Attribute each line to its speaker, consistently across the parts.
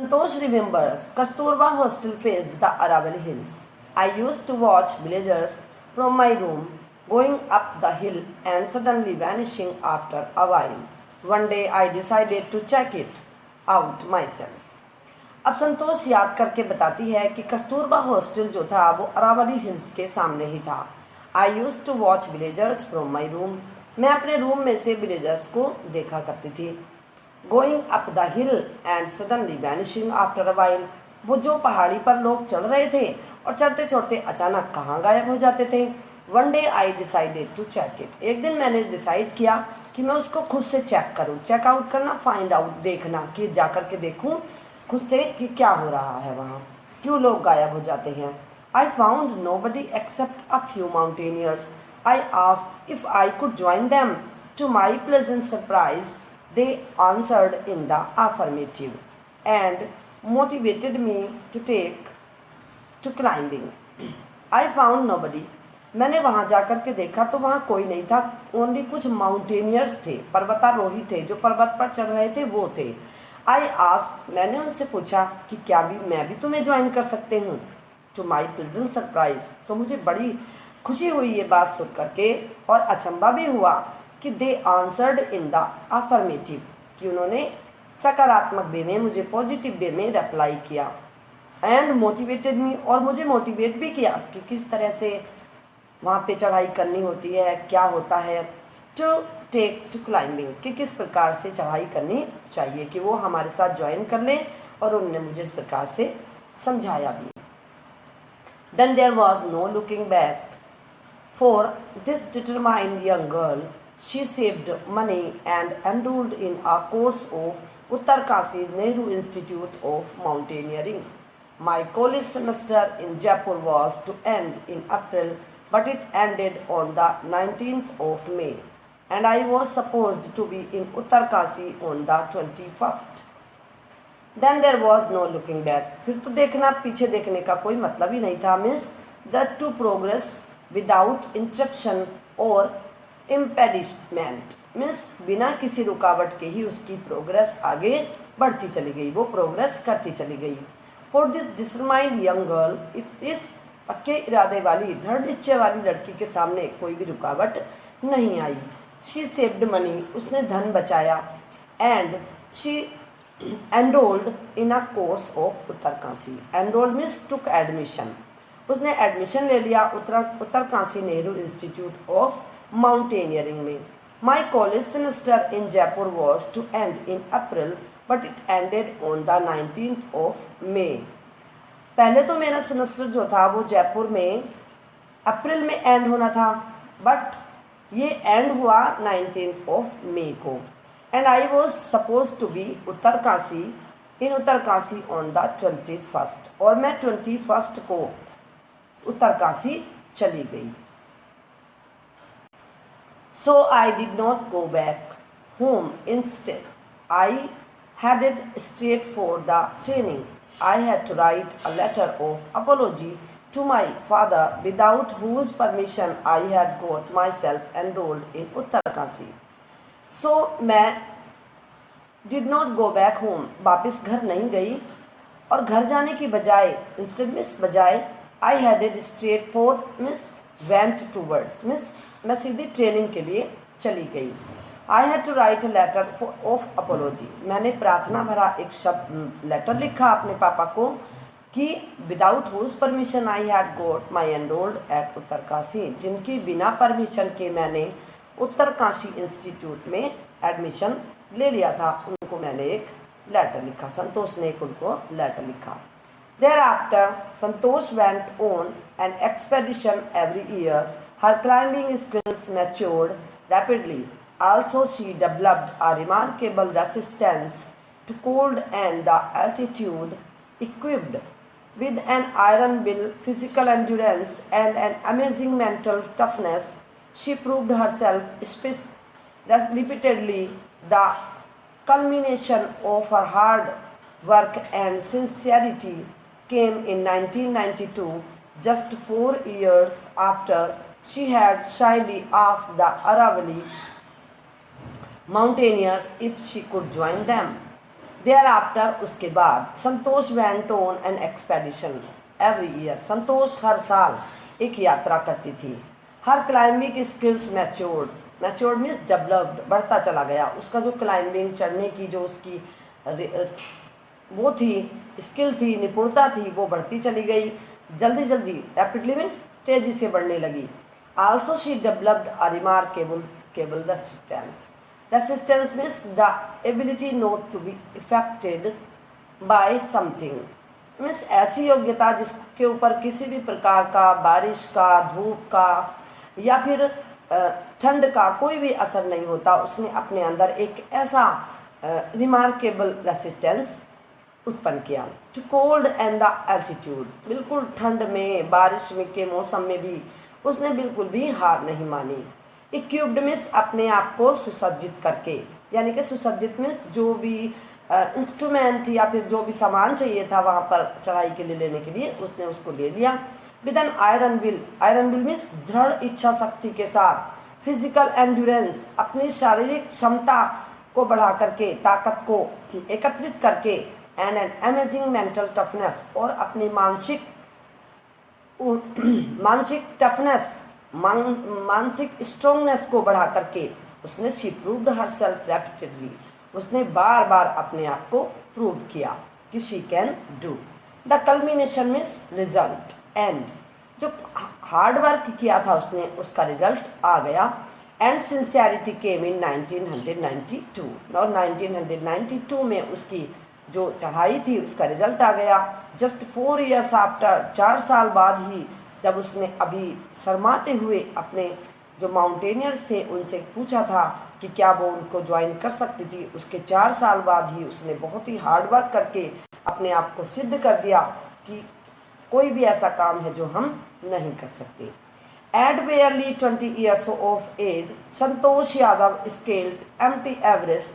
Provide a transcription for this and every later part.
Speaker 1: Santosh remembers Kasturba hostel faced the Aravalli hills. I used to watch villagers from my room going up the hill and suddenly vanishing after a while. One day I decided to check it out myself. अब संतोष याद करके बताती है कि Kasturba hostel जो था वो Aravalli hills के सामने ही था. I use to watch villagers from my room. मैं अपने रूम में से विलेजर्स को देखा करती थी. Going up the hill and suddenly vanishing after a while. वो जो पहाड़ी पर लोग चढ़ रहे थे और चढ़ते चढ़ते अचानक कहाँ गायब हो जाते थे. One day I decided to check it. एक दिन मैंने डिसाइड किया कि मैं उसको खुद से चेक करूँ. चेकआउट करना, फाइंड आउट, देखना, कि जा कर के देखूँ खुद से कि क्या हो रहा है वहाँ, क्यों लोग गायब हो जाते हैं. I found nobody except a few mountaineers. I asked if I could join them. To my pleasant surprise they answered in the affirmative and motivated me to take to climbing. I found nobody. मैंने वहाँ जाकर के देखा तो वहाँ कोई नहीं था. ओनली कुछ माउंटेनियर्स थे, पर्वतारोही थे जो पर्वत पर चढ़ रहे थे, वो थे. आई आस्क्ड, मैंने उनसे पूछा कि क्या भी मैं भी तुम्हें ज्वाइन कर सकते हूँ. टू माई प्लेजेंट सरप्राइज, तो मुझे बड़ी खुशी हुई ये बात सुन करके और अचंभा भी हुआ कि दे आंसर्ड इन द अफर्मेटिव, कि उन्होंने सकारात्मक वे में, मुझे पॉजिटिव वे में रिप्लाई किया. एंड मोटिवेटेड मी, और मुझे मोटिवेट भी किया कि किस तरह से वहाँ पे चढ़ाई करनी होती है, क्या होता है. टू टेक टू क्लाइंबिंग, कि किस प्रकार से चढ़ाई करनी चाहिए, कि वो हमारे साथ ज्वाइन कर लें, और उन्होंने मुझे इस प्रकार से समझाया भी. Then there was no looking back for this determined young girl. She saved money and enrolled in a course of Uttarkashi's Nehru Institute of Mountaineering. My college semester in Jaipur was to end in April, but it ended on the 19th of May, and I was supposed to be in Uttarkashi on the 21st. Then there was no looking back. फिर तो देखना, पीछे देखने का कोई मतलब ही नहीं था. Miss that to progress without interruption or impediment, means बिना किसी रुकावट के ही उसकी प्रोग्रेस आगे बढ़ती चली गई, वो प्रोग्रेस करती चली गई. For this determined young girl, इस पक्के इरादे वाली, दृढ़ निश्चय वाली लड़की के सामने कोई भी रुकावट नहीं आई. शी सेव्ड मनी, उसने धन बचाया. And she enrolled in a course of Uttarkashi. Enrolled means took admission, उसने एडमिशन ले लिया Uttarkashi Nehru Institute of Mountaineering में. My college semester in Jaipur was to end in April, but it ended on the 19th of May. पहले तो मेरा semester जो था वो जयपुर में अप्रैल में एंड होना था, बट ये एंड हुआ 19th ऑफ मे को. And I was suppose to be Uttarkashi in Uttarkashi on the 21st, और मैं 21st को उत्तरकाशी चली गई. So I did not go back home. Instead, I headed straight for the training. I had to write a letter of apology to my father, without whose permission I had got myself enrolled in Uttarkashi. So मैं did not go back home, वापस घर नहीं गई, और घर जाने की बजाय, इंस्टेड मिस बजाय, I headed straight for miss went towards miss मैं सीधी ट्रेनिंग के लिए चली गई. I had to write a letter of apology, मैंने प्रार्थना भरा एक शब्द लेटर लिखा अपने पापा को कि without whose permission I had got my enrolled at Uttarkashi, जिनकी बिना परमिशन के मैंने उत्तरकाशी इंस्टीट्यूट में एडमिशन ले लिया था, उनको मैंने एक लेटर लिखा. संतोष ने एक उनको लेटर लिखा. Thereafter, Santosh went on an expedition every year. Her climbing skills matured rapidly. Also, she developed a remarkable resistance to cold and the altitude. Equipped with an iron will, physical endurance, and an amazing mental toughness, she proved herself repeatedly. The culmination of her hard work and sincerity came in 1992, just 4 years after she had shyly asked the Aravalli mountaineers if she could join them. Thereafter उसके बाद Santosh went on an expedition every year. Santosh हर साल एक यात्रा करती थी। हर climbing skills matured means developed, बढ़ता चला गया। उसका जो क्लाइंबिंग चढ़ने की जो उसकी वो थी, स्किल थी, निपुणता थी, वो बढ़ती चली गई जल्दी जल्दी, रैपिडली मीन्स तेजी से बढ़ने लगी। Also she developed a remarkable resistance means the ability not to be effected by something, means ऐसी योग्यता जिसके ऊपर किसी भी प्रकार का, बारिश का, धूप का या फिर ठंड का कोई भी असर नहीं होता। उसने अपने अंदर एक ऐसा रिमार्केबल रेसिस्टेंस उत्पन्न किया। To cold and the altitude, बिल्कुल ठंड में, बारिश में के मौसम में भी उसने बिल्कुल भी हार नहीं मानी। इक्विप्ड मीन्स अपने आप को सुसज्जित करके, यानी कि सुसज्जित मीन्स जो भी इंस्ट्रूमेंट या फिर जो भी सामान चाहिए था वहाँ पर चढ़ाई के लिए लेने के लिए उसने उसको ले लिया। With an iron will means दृढ़ इच्छा शक्ति के साथ। फिजिकल एंड्योरेंस, अपनी शारीरिक क्षमता को बढ़ा करके, ताकत को एकत्रित करके। And an amazing mental toughness, और अपनी मानसिक टफनेस, मानसिक स्ट्रोंगनेस को बढ़ा करके उसने शी प्रूव्ड हरसेल्फ रेपिटेडली, उसने बार बार अपने आप को प्रूव किया कि she can do. The culmination means result, and जो हार्ड वर्क किया था उसने, उसका रिजल्ट आ गया। एंड सिंसियरिटी केम इन 1992, और 1992 में उसकी जो चढ़ाई थी उसका रिजल्ट आ गया। जस्ट 4 years आफ्टर, 4 साल बाद ही, जब उसने अभी शर्माते हुए अपने जो माउंटेनियर्स थे उनसे पूछा था कि क्या वो उनको ज्वाइन कर सकती थी, उसके 4 साल बाद ही उसने बहुत ही हार्ड वर्क करके अपने आप को सिद्ध कर दिया कि कोई भी ऐसा काम है जो हम नहीं कर सकते। At barely 20 years of age, Santosh Yadav scaled Mt Everest,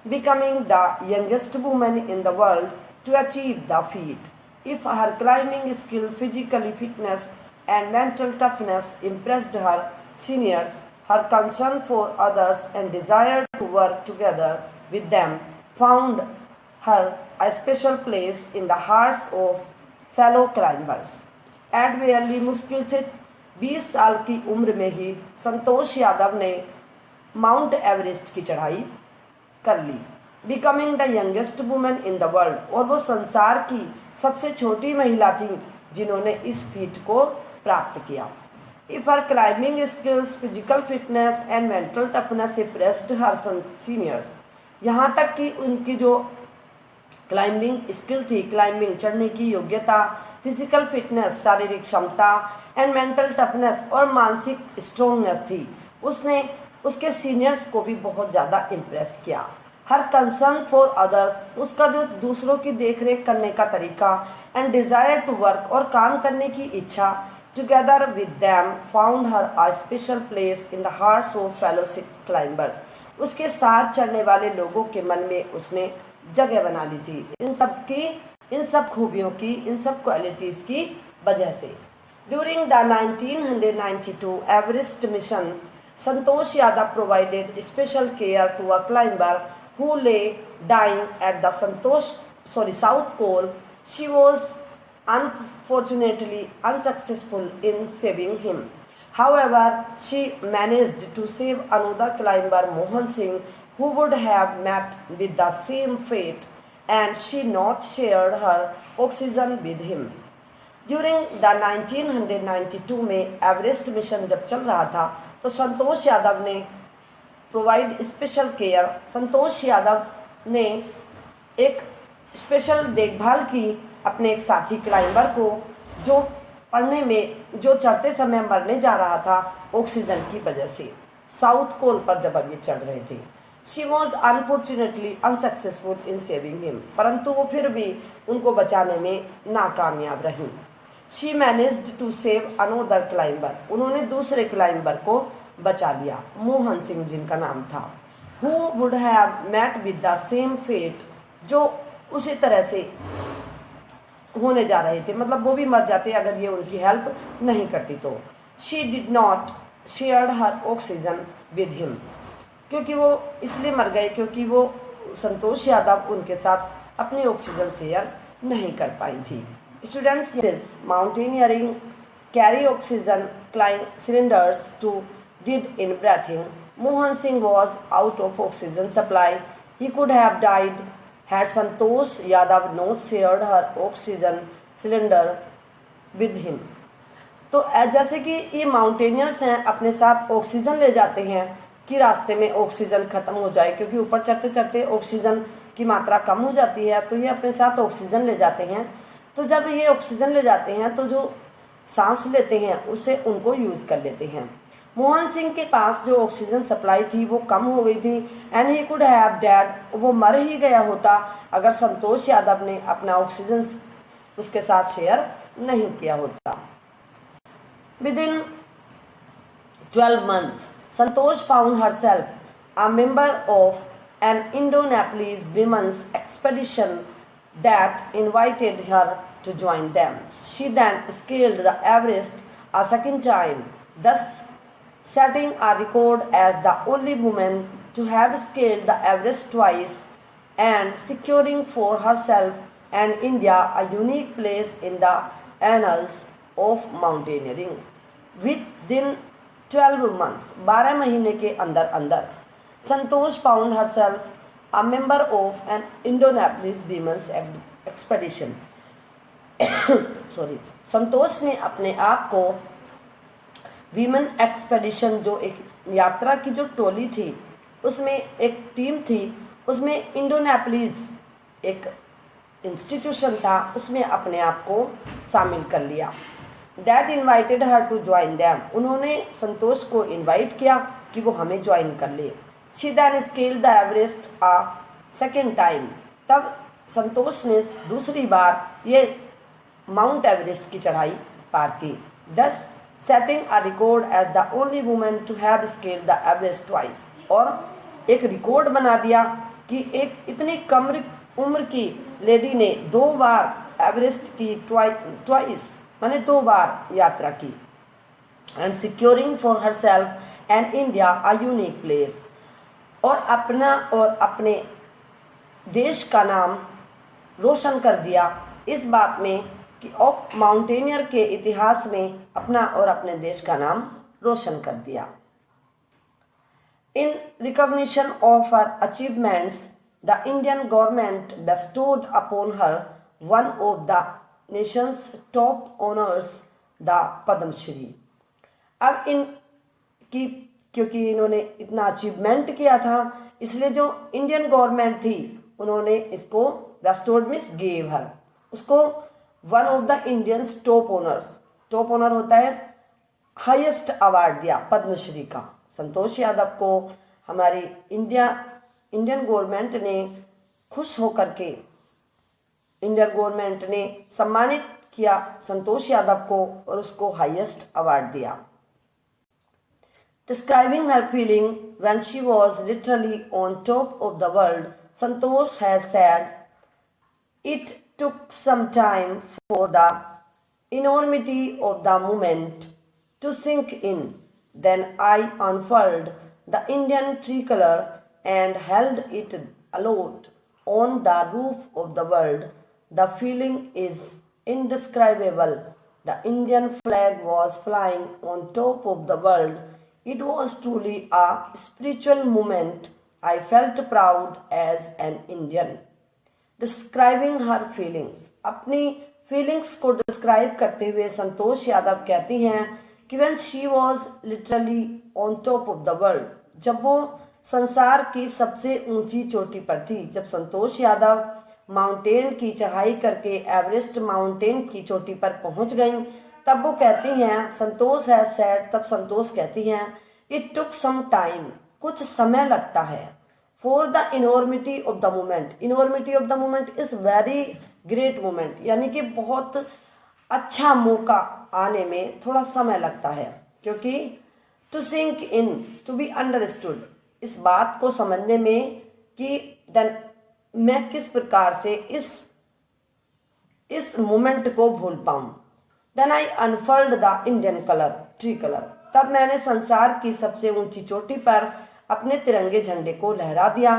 Speaker 1: becoming the youngest woman in the world to achieve the feat. If her climbing skill, physical fitness, and mental toughness impressed her seniors, her concern for others and desire to work together with them found her a special place in the hearts of fellow climbers. At barely मुश्किल से 20 साल की उम्र में ही संतोष यादव ने mount Everest की चढ़ाई कर ली। Becoming the youngest women in the world, और वो संसार की सबसे छोटी महिला थी जिन्होंने इस फीट को प्राप्त किया। If her climbing skills, physical fitness and mental toughness impressed her seniors, यहाँ तक कि उनकी जो क्लाइंबिंग स्किल थी, क्लाइंबिंग चढ़ने की योग्यता, फिजिकल फिटनेस, शारीरिक क्षमता, एंड मेंटल टफनेस, और मानसिक स्ट्रोंगनेस थी, उसने उसके सीनियर्स को भी बहुत ज़्यादा इम्प्रेस किया। हर कंसर्न फॉर अदर्स, उसका जो दूसरों की देखरेख करने का तरीका, एंड डिज़ायर टू वर्क, और काम करने की इच्छा, together with them found her a special place in the hearts of fellow climbers, उसके साथ चढ़ने वाले लोगों के मन में उसने जगह बना ली थी इन सब खूबियों की, इन सब क्वालिटीज़ की वजह से। During the 1992 Everest mission, Santosh Yadav provided special care to a climber who lay dying at the South Col. She was unfortunately unsuccessful in saving him. However, she managed to save another climber, Mohan Singh, who would have met with the same fate, and she not shared her oxygen with him. During the 1992 में Everest mission जब चल रहा था तो संतोष यादव ने provide special care, Santosh Yadav ने एक special देखभाल की अपने एक साथी क्लाइंबर को जो चढ़ते समय मरने जा रहा था ऑक्सीजन की वजह से, साउथ कोल पर जब अब ये चढ़ रहे थे। She was unfortunately unsuccessful in saving him, परंतु वो फिर भी उनको बचाने में नाकामयाब रही। She managed to save another climber, उन्होंने दूसरे क्लाइंबर को बचा लिया, मोहन सिंह जिनका नाम था। Who would have met with the same fate, जो उसी तरह से होने जा रहे थे, मतलब वो भी मर जाते अगर ये उनकी हेल्प नहीं करती तो। She did not share her oxygen with him, क्योंकि वो इसलिए मर गए क्योंकि वो संतोष यादव उनके साथ अपनी ऑक्सीजन शेयर नहीं कर पाई थी। Students mountaineering carry oxygen cylinders to did in breathing. Mohan Singh was out of oxygen supply. He could have died had Santosh Yadav not shared her oxygen cylinder with him. तो जैसे कि ये mountaineers हैं, अपने साथ oxygen ले जाते हैं कि रास्ते में ऑक्सीजन ख़त्म हो जाए, क्योंकि ऊपर चढ़ते चढ़ते ऑक्सीजन की मात्रा कम हो जाती है, तो ये अपने साथ ऑक्सीजन ले जाते हैं। तो जब ये ऑक्सीजन ले जाते हैं तो जो सांस लेते हैं उसे उनको यूज़ कर लेते हैं। मोहन सिंह के पास जो ऑक्सीजन सप्लाई थी वो कम हो गई थी and he could have dad, वो मर ही गया होता अगर संतोष यादव ने अपना ऑक्सीजन उसके साथ शेयर नहीं किया होता। Within 12 months Santosh found herself a member of an Indo Nepalese women's expedition that invited her to join them. She then scaled the Everest a second time, thus setting a record as the only woman to have scaled the Everest twice and securing for herself and India a unique place in the annals of mountaineering. Within 12 months, 12 महीने के अंदर अंदर Santosh found herself a member of an Indo-Nepalese women's expedition. Sorry, Santosh ने अपने आप को women expedition, जो एक यात्रा की जो टोली थी उसमें एक टीम थी, उसमें इंडोनेपलीज एक इंस्टीट्यूशन था, उसमें अपने आप को शामिल कर लिया। That invited her to join them, उन्होंने संतोष को इन्वाइट किया कि वो हमें ज्वाइन कर ले। She then scaled the Everest a second time. तब संतोष ने दूसरी बार ये माउंट एवरेस्ट की चढ़ाई पार की, thus setting a record as the only woman to have scaled the Everest twice. और एक रिकॉर्ड बना दिया कि एक इतनी कम उम्र की लेडी ने 2 बार एवरेस्ट की ट्वाइस माने 2 बार यात्रा की। And securing for herself and India a unique place, और अपना और अपने देश का नाम रोशन कर दिया इस बात में कि माउंटेनियर के इतिहास में अपना और अपने देश का नाम रोशन कर दिया। In recognition of her achievements the Indian government bestowed upon her one of the nation's top honours, the Padmashri. अब इनकी, क्योंकि इन्होंने इतना अचीवमेंट किया था, इसलिए जो इंडियन गवर्नमेंट थी उन्होंने इसको बेस्टोड मीन्स गेव हर, उसको one of the Indians top honours, top honour होता है हाईएस्ट अवार्ड दिया, पद्मश्री का। संतोष यादव को हमारी इंडियन गवर्नमेंट ने खुश होकर के, इंडियन गवर्नमेंट ने सम्मानित किया संतोष यादव को और उसको हाईएस्ट अवार्ड दिया। Describing her feeling when she was literally on top of the world, Santosh has said, "It took some time for the enormity of the moment to sink in. Then I unfurled the Indian tricolour and held it aloft on the roof of the world. The feeling is indescribable. The Indian flag was flying on top of the world. It was truly a spiritual moment. I felt proud as an Indian." Describing her feelings, अपनी feelings को describe करते हुए संतोष यादव कहती हैं कि when she was literally on top of the world, जब वो संसार की सबसे ऊंची चोटी पर थी, जब संतोष यादव माउंटेन की चढ़ाई करके एवरेस्ट माउंटेन की चोटी पर पहुंच गई, तब वो कहती हैं, संतोष है सैड, तब संतोष कहती हैं इट टुक सम टाइम, कुछ समय लगता है, for the enormity of the moment, enormity of the moment is very great moment, यानी कि बहुत अच्छा मौका आने में थोड़ा समय लगता है, क्योंकि to sink in, to be understood, इस बात को समझने में कि मैं किस प्रकार से इस मोमेंट को भूल पाऊँ। Then I unfurled the Indian tricolour, तब मैंने संसार की सबसे ऊंची चोटी पर अपने तिरंगे झंडे को लहरा दिया।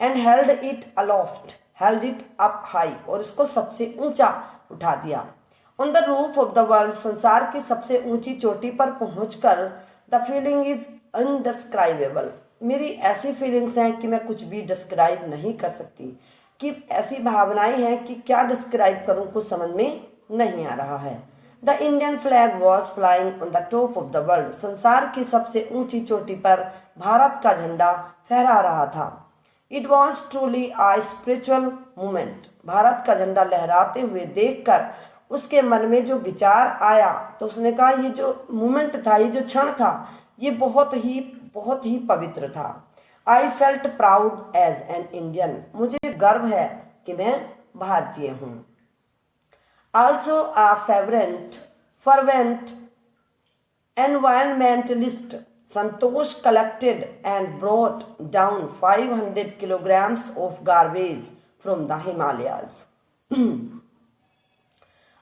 Speaker 1: And held it aloft, held it up high, और इसको सबसे ऊंचा उठा दिया। On the roof of the world, संसार की सबसे ऊंची चोटी पर पहुंचकर, द फीलिंग इज अनडिस्क्राइबेबल, मेरी ऐसी फीलिंग्स हैं कि मैं कुछ भी डिस्क्राइब नहीं कर सकती, कि ऐसी भावनाएं हैं कि क्या डिस्क्राइब करूं, कुछ समझ में नहीं आ रहा है। The Indian flag was flying on the top of the world, संसार की सबसे ऊंची चोटी पर भारत का झंडा फहरा रहा था। It was truly a spiritual movement, Bharat का झंडा लहराते हुए देखकर उसके मन में जो विचार आया, तो उसने कहा ये जो मूवमेंट था, ये जो क्षण था, ये बहुत ही पवित्र था। I felt proud as an Indian, मुझे गर्व है कि मैं भारतीय हूँ। Also a fervent environmentalist, Santosh collected and brought down 500 kilograms of garbage from the Himalayas.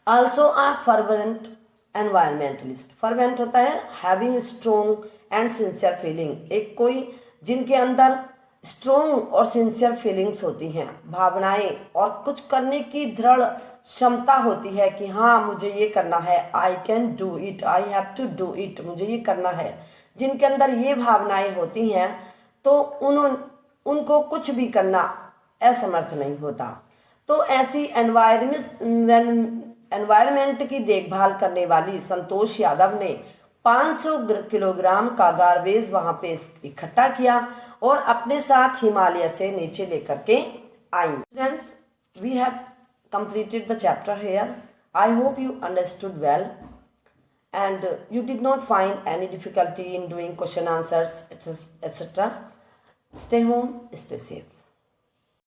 Speaker 1: Also a fervent environmentalist. Fervent होता है having strong and sincere feeling, एक कोई जिनके अंदर स्ट्रोंग और सिंसियर फीलिंग्स होती हैं, भावनाएं, और कुछ करने की दृढ़ क्षमता होती है कि हाँ मुझे ये करना है, I can do it, I have to do it, मुझे ये करना है। जिनके अंदर ये भावनाएं होती हैं तो उनको कुछ भी करना असमर्थ नहीं होता। तो ऐसी एनवायरमेंट की देखभाल करने वाली संतोष यादव ने 500 किलोग्राम का गार्बेज वहाँ पे इकट्ठा किया और अपने साथ हिमालय से नीचे लेकर के आई। Students, we have completed the chapter here. I hope you understood well and you did not find any difficulty in doing question answers, etc. Stay home, stay safe.